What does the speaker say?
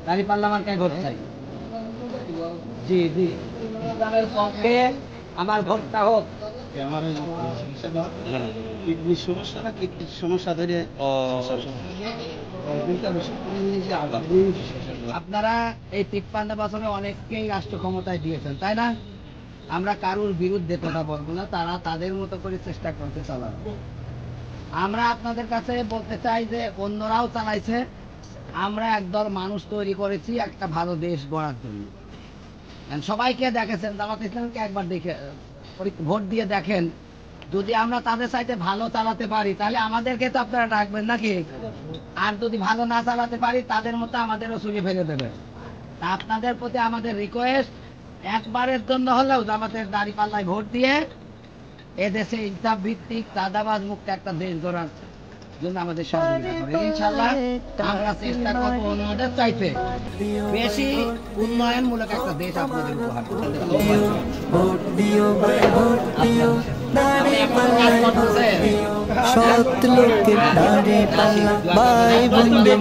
দাঁড়িপাল্লা মার্কায় ভোট চাই। জি জি, ইসলামের পক্ষে আমার ভোটটা হোক। কিডনির সমস্যা না, কিডনির সমস্যা ধরে আপনারা এই 53 বছরে অনেককেই রাষ্ট্র ক্ষমতায় দিয়েছেন, তাই না? আমরা কারোর বিরুদ্ধে কথা বলবো না, তারা তাদের মতো করে চেষ্টা করতে চালানো। আমরা আপনাদের কাছে বলতে চাই যে অন্যরাও চালাইছে, আমরা একদল মানুষ তৈরি করেছি একটা ভালো দেশ গড়ার জন্য। সবাইকে দেখেছেন, জামাত ইসলামকে একবার দেখে ভোট দিয়ে দেখেন, যদি আমরা তাদের চাইতে ভালো চালাতে পারি তাহলে আমাদেরকে তো আপনারা ডাকবেন নাকি? আর যদি ভালো না চালাতে পারি তাদের মতো আমাদেরও ছুঁড়ে ফেলে দেবে। তা আপনাদের প্রতি আমাদের রিকোয়েস্ট, একবারের জন্য হলেও জামাতের দাঁড়িপাল্লায় ভোট দিয়ে এদেশে ইনসাফ ভিত্তিক চাঁদাবাজ মুক্ত একটা দেশ গড়ার জন্য আমাদের সহযোগিতা করেন। ইনশাআল্লাহ আমরা চেষ্টা করবো অন্যদের চাইতে বেশি উন্নয়নমূলক একটা দেশ আপনাদের উপহার সৎ লোকের দাঁড়িপাল্লা ভাই বোনদের